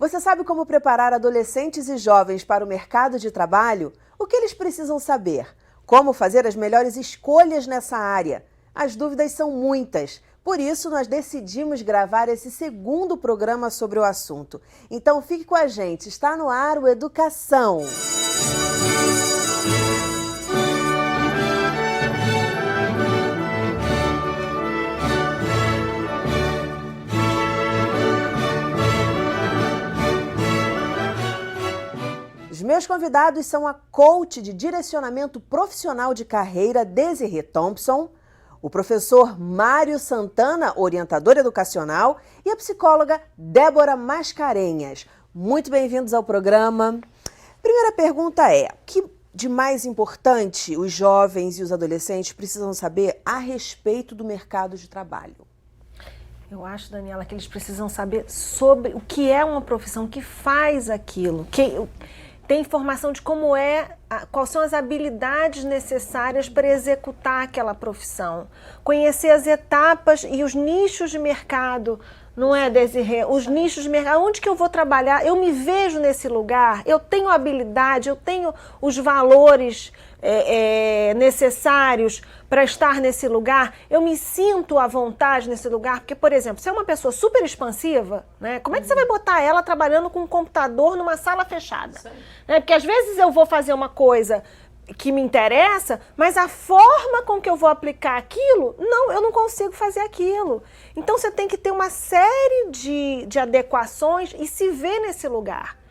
Você sabe como preparar adolescentes e jovens para o mercado de trabalho? O que eles precisam saber? Como fazer as melhores escolhas nessa área? As dúvidas são muitas. Por isso, nós decidimos gravar esse segundo programa sobre o assunto. Então, fique com a gente. Está no ar o Educação. Os meus convidados são a coach de direcionamento profissional de carreira, Desirê Thompson, o professor Mário Santana, orientador educacional, e a psicóloga Débora Mascarenhas. Muito bem-vindos ao programa. Primeira pergunta é: o que de mais importante os jovens e os adolescentes precisam saber a respeito do mercado de trabalho? Eu acho, Daniela, que eles precisam saber sobre o que é uma profissão, o que faz aquilo, tem informação de como quais são as habilidades necessárias para executar aquela profissão. Conhecer as etapas e os nichos de mercado, não é, Desirê? Os nichos de mercado, onde que eu vou trabalhar? Eu me vejo nesse lugar, eu tenho habilidade, eu tenho os valores necessários para estar nesse lugar, eu me sinto à vontade nesse lugar, porque, por exemplo, se é uma pessoa super expansiva, né, como é que você vai botar ela trabalhando com um computador numa sala fechada? Né? Porque às vezes eu vou fazer uma coisa que me interessa, mas a forma com que eu vou aplicar aquilo, eu não consigo fazer aquilo. Então você tem que ter uma série de adequações e se ver nesse lugar.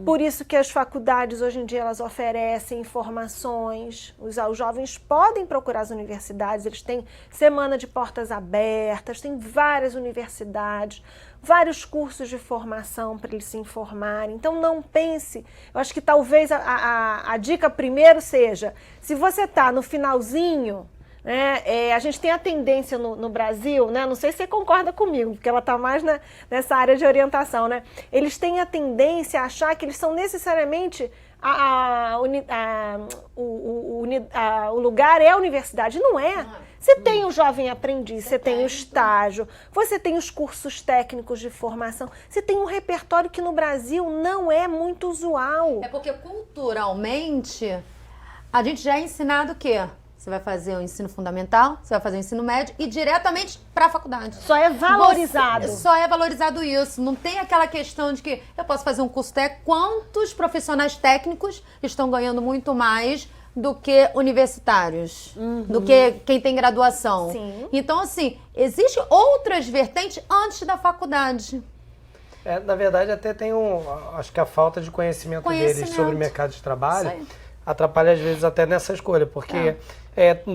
Por isso que as faculdades hoje em dia elas oferecem informações, os jovens podem procurar as universidades, eles têm semana de portas abertas, tem várias universidades, vários cursos de formação para eles se informarem. Então não pense, eu acho que talvez a dica primeiro seja, se você está no finalzinho, né, a gente tem a tendência no Brasil, né, não sei se você concorda comigo, porque ela está mais nessa área de orientação, né, eles têm a tendência a achar que eles são necessariamente o lugar é a universidade. Não é. Você tem o jovem aprendiz, você tem o estágio, você tem os cursos técnicos de formação, você tem um repertório que no Brasil não é muito usual. É porque culturalmente a gente já é ensinado o quê? Você vai fazer o ensino fundamental, você vai fazer o ensino médio e diretamente para a faculdade. Só é valorizado. Só é valorizado isso. Não tem aquela questão de que eu posso fazer um curso técnico. Quantos profissionais técnicos estão ganhando muito mais do que universitários? Do que quem tem graduação? Sim. Então, assim, existem outras vertentes antes da faculdade. Na verdade, até tem acho que a falta de conhecimento deles sobre o mercado de trabalho atrapalha às vezes até nessa escolha, porque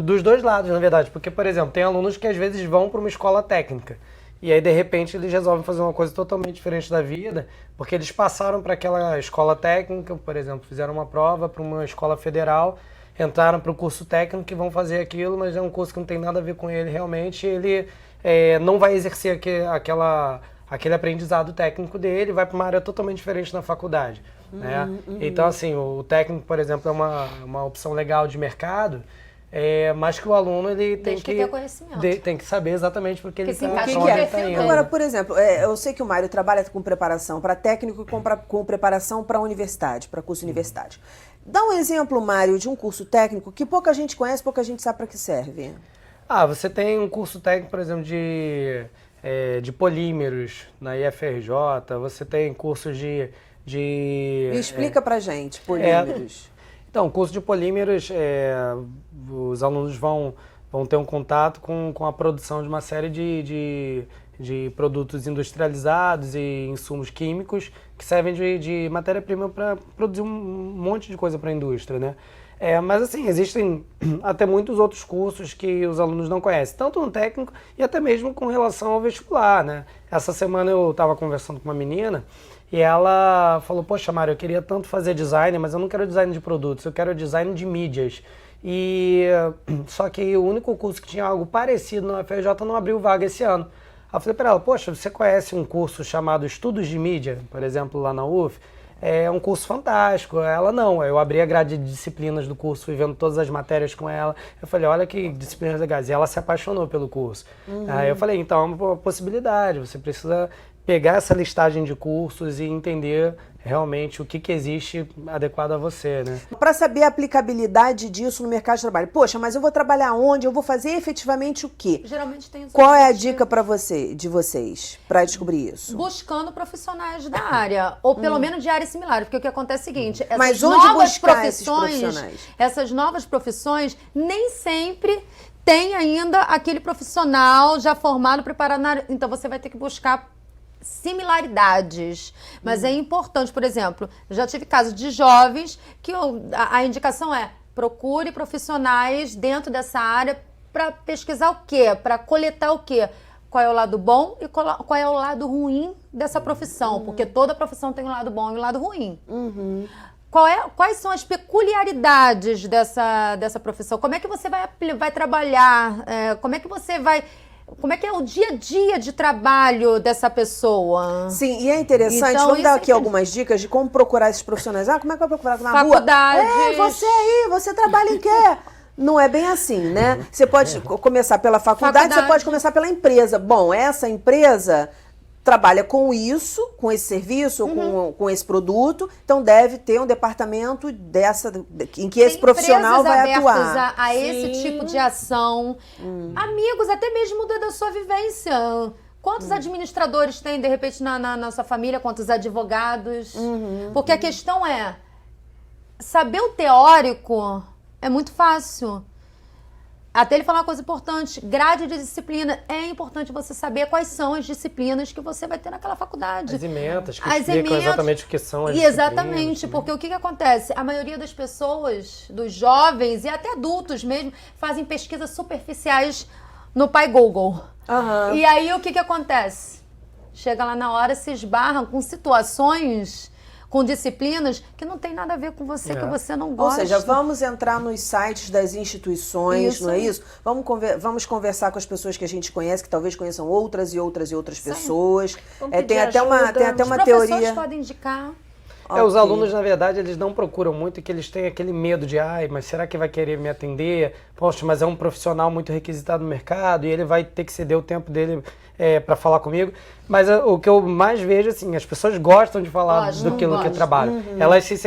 dos dois lados, na verdade, porque, por exemplo, tem alunos que às vezes vão para uma escola técnica e aí de repente eles resolvem fazer uma coisa totalmente diferente da vida, porque eles passaram para aquela escola técnica, por exemplo, fizeram uma prova para uma escola federal, entraram para o curso técnico e vão fazer aquilo, mas é um curso que não tem nada a ver com ele realmente, ele não vai exercer aquele aprendizado técnico dele, vai para uma área totalmente diferente na faculdade. Né? Então, assim, o técnico, por exemplo, é uma opção legal de mercado, mas que o aluno ele tem que ter conhecimento. Tem que saber exatamente porque ele está indo. Agora, por exemplo, eu sei que o Mário trabalha com preparação para técnico e com preparação para universidade, para curso universitário. Dá um exemplo, Mário, de um curso técnico que pouca gente conhece, pouca gente sabe para que serve. Você tem um curso técnico, por exemplo, de polímeros na IFRJ, você tem cursos de explica pra gente, polímeros. Então, o curso de polímeros, os alunos vão ter um contato com a produção de uma série de produtos industrializados e insumos químicos que servem de matéria-prima para produzir um monte de coisa para a indústria, né? Mas assim, existem até muitos outros cursos que os alunos não conhecem, tanto no técnico e até mesmo com relação ao vestibular, né? Essa semana eu estava conversando com uma menina e ela falou, poxa, Mário, eu queria tanto fazer design, mas eu não quero design de produtos, eu quero design de mídias. Só que o único curso que tinha algo parecido na UFRJ não abriu vaga esse ano. Eu falei para ela, poxa, você conhece um curso chamado Estudos de Mídia, por exemplo, lá na UF? É um curso fantástico. Ela não, eu abri a grade de disciplinas do curso, fui vendo todas as matérias com ela. Eu falei, olha que disciplinas legais. E ela se apaixonou pelo curso. Aí eu falei, então é uma possibilidade, você precisa pegar essa listagem de cursos e entender realmente o que existe adequado a você, né? Para saber a aplicabilidade disso no mercado de trabalho. Poxa, mas eu vou trabalhar onde? Eu vou fazer efetivamente o quê? Geralmente tem os Qual é a objetivos. dica para vocês para descobrir isso? Buscando profissionais da área, ou pelo menos de área similar, porque o que acontece é o seguinte, essas Mas onde novas buscar esses profissionais? essas novas profissões nem sempre tem ainda aquele profissional já formado, preparado na área. Então você vai ter que buscar similaridades, mas é importante, por exemplo, eu já tive casos de jovens que a indicação é procure profissionais dentro dessa área para pesquisar o quê? Para coletar o quê? Qual é o lado bom e qual é o lado ruim dessa profissão, porque toda profissão tem um lado bom e um lado ruim. Quais são as peculiaridades dessa profissão? Como é que você vai trabalhar? Como é que é o dia a dia de trabalho dessa pessoa? Sim, e é interessante, Então, vamos dar isso aqui algumas dicas de como procurar esses profissionais. Ah, como é que eu vou procurar na rua? Faculdades. Você aí, você trabalha em quê? Não é bem assim, né? Você pode começar pela faculdade, você pode começar pela empresa. Bom, essa empresa trabalha com isso, com esse serviço, com esse produto, então deve ter um departamento em que esse profissional vai atuar. A esse tipo de ação. Amigos, até mesmo da sua vivência. Quantos administradores tem, de repente, na sua família? Quantos advogados? Porque a questão é, saber o teórico é muito fácil. Até ele falar uma coisa importante, grade de disciplina. É importante você saber quais são as disciplinas que você vai ter naquela faculdade. As ementas, que explicam exatamente o que são as Exatamente, disciplinas. porque o que acontece? A maioria das pessoas, dos jovens e até adultos mesmo, fazem pesquisas superficiais no pai Google. E aí o que acontece? Chega lá na hora, se esbarram com situações, com disciplinas que não tem nada a ver com você, que você não gosta. Ou seja, vamos entrar nos sites das instituições, não é isso? Vamos conversar com as pessoas que a gente conhece, que talvez conheçam outras e outras pessoas. Tem até uma teoria. Os professores podem indicar. Os alunos, na verdade, eles não procuram muito, que eles têm aquele medo de, mas será que vai querer me atender? Poxa, mas é um profissional muito requisitado no mercado e ele vai ter que ceder o tempo dele para falar comigo. Mas o que eu mais vejo, assim, as pessoas gostam de falar daquilo que trabalham.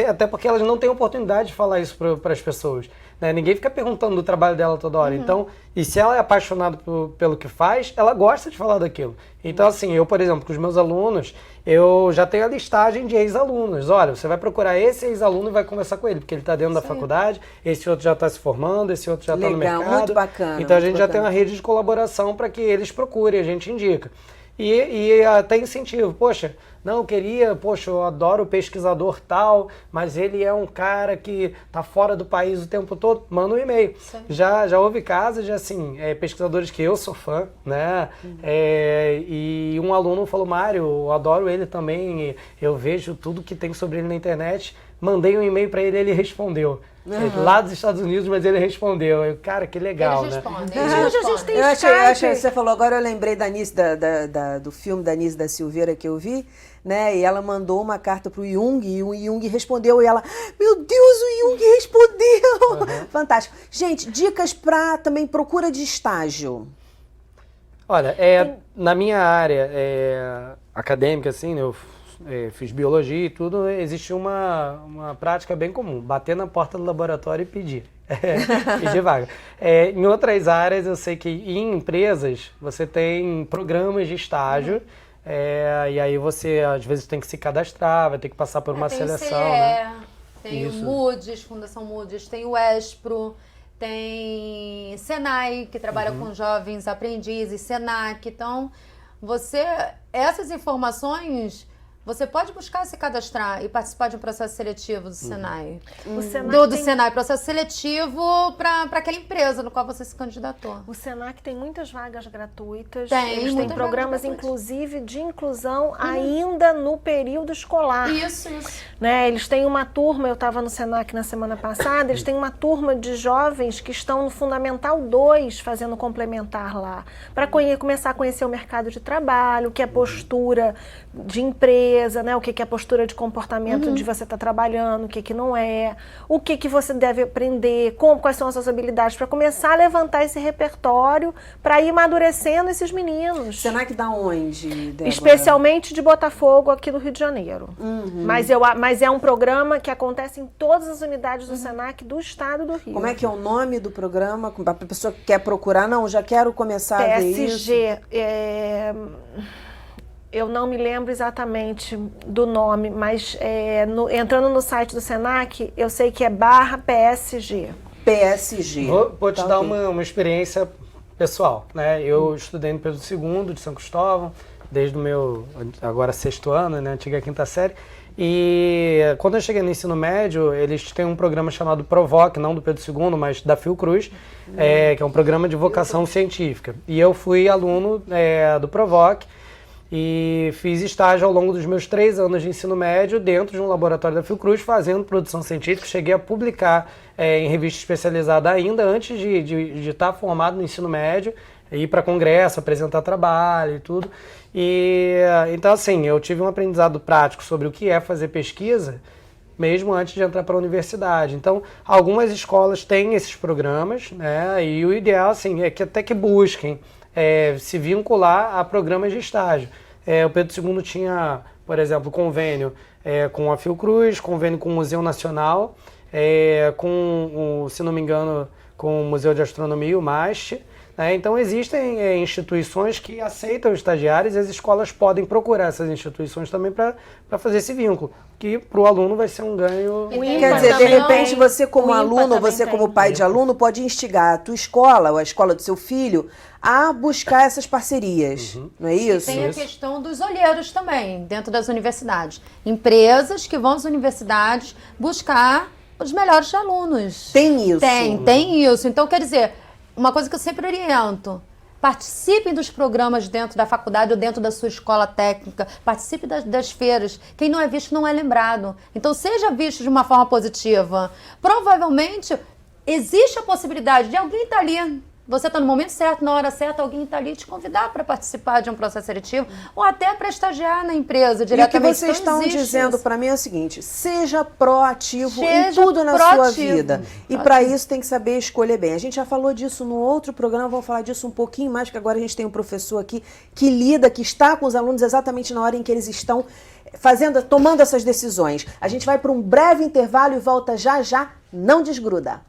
Até porque elas não têm oportunidade de falar isso para as pessoas. Né? Ninguém fica perguntando do trabalho dela toda hora. Então, e se ela é apaixonada pelo que faz, ela gosta de falar daquilo. Então, assim, eu, por exemplo, com os meus alunos, eu já tenho a listagem de ex-alunos. Olha, você vai procurar esse ex-aluno e vai conversar com ele, porque ele está dentro da faculdade, esse outro já está se formando, esse outro já está no mercado. Muito bacana. Então, a gente já tem uma rede de colaboração para que eles procurem, a gente indica. E até incentivo. Poxa, eu adoro o pesquisador tal, mas ele é um cara que tá fora do país o tempo todo, manda um e-mail. Já houve casos de, assim, pesquisadores que eu sou fã, né? E um aluno falou, Mário, eu adoro ele também, eu vejo tudo que tem sobre ele na internet. Mandei um e-mail para ele, ele respondeu. Lá dos Estados Unidos, mas ele respondeu. Cara, que legal, Eles né? respondem. Hoje a gente tem Eu Skype. achei, você falou, agora eu lembrei da Anísio, do filme da Anísio da Silveira que eu vi, né? E ela mandou uma carta pro Jung e o Jung respondeu e ela, meu Deus, o Jung respondeu! Fantástico. Gente, dicas para também procura de estágio. Olha, na minha área acadêmica, assim, né, eu fiz biologia e tudo, existe uma prática bem comum, bater na porta do laboratório e pedir. Pedir vaga. Em outras áreas, eu sei que em empresas você tem programas de estágio, e aí você às vezes tem que se cadastrar, vai ter que passar por uma seleção. Né? Tem o Moody's, Fundação Moody's, tem o Espro, tem Senai, que trabalha com jovens aprendizes, Senac. Então, essas informações, você pode buscar se cadastrar e participar de um processo seletivo do Senai. O Senac do Senai, processo seletivo para aquela empresa no qual você se candidatou. O Senac tem muitas vagas gratuitas. Eles têm programas, inclusive, de inclusão ainda no período escolar. Isso. Né? Eles têm uma turma, eu estava no Senac na semana passada, eles têm uma turma de jovens que estão no Fundamental 2 fazendo complementar lá, para começar a conhecer o mercado de trabalho, o que é postura de emprego, empresa, né? O que é postura de comportamento de você estar trabalhando, o que não é, o que você deve aprender, quais são as suas habilidades, para começar a levantar esse repertório, para ir amadurecendo esses meninos. Senac da onde, Débora? Especialmente de Botafogo, aqui do Rio de Janeiro. Mas é um programa que acontece em todas as unidades do Senac do estado do Rio. Como é que é o nome do programa? A pessoa que quer procurar, não, já quero começar a ver isso. PSG, eu não me lembro exatamente do nome, mas entrando no site do Senac, eu sei que é /PSG. PSG. Vou te dar uma experiência pessoal, né? Eu estudei no Pedro II de São Cristóvão, desde o meu, agora 6º ano, né? Antiga 5ª série. E quando eu cheguei no ensino médio, eles têm um programa chamado PROVOC, não do Pedro II, mas da Fiocruz, que é um programa de vocação científica. E eu fui aluno do PROVOC e fiz estágio ao longo dos meus 3 anos de ensino médio dentro de um laboratório da Fiocruz, fazendo produção científica. Cheguei a publicar em revista especializada ainda, antes de estar formado no ensino médio, ir para congresso, apresentar trabalho e tudo. Então, assim, eu tive um aprendizado prático sobre o que é fazer pesquisa, mesmo antes de entrar para a universidade. Então, algumas escolas têm esses programas, né? E o ideal, assim, é que até que busquem se vincular a programas de estágio. O Pedro II tinha, por exemplo, convênio com a Fiocruz, convênio com o Museu Nacional, se não me engano, com o Museu de Astronomia, o MAST. Então, existem instituições que aceitam estagiários e as escolas podem procurar essas instituições também para fazer esse vínculo, que para o aluno vai ser um ganho. Quer dizer, de repente, você como aluno, ou você como pai de aluno, pode instigar a tua escola, ou a escola do seu filho, a buscar essas parcerias, não é isso? E tem a questão dos olheiros também, dentro das universidades. Empresas que vão às universidades buscar os melhores alunos. Tem isso? Tem isso. Então, quer dizer, uma coisa que eu sempre oriento: participem dos programas dentro da faculdade ou dentro da sua escola técnica, participe das feiras. Quem não é visto não é lembrado. Então, seja visto de uma forma positiva. Provavelmente, existe a possibilidade de alguém estar ali, você está no momento certo, na hora certa, alguém está ali te convidar para participar de um processo seletivo ou até para estagiar na empresa diretamente. E o que vocês estão dizendo para mim é o seguinte: seja proativo em tudo na sua vida. E para isso tem que saber escolher bem. A gente já falou disso no outro programa, vamos falar disso um pouquinho mais, porque agora a gente tem um professor aqui que lida, que está com os alunos exatamente na hora em que eles estão tomando essas decisões. A gente vai para um breve intervalo e volta já já. Não desgruda.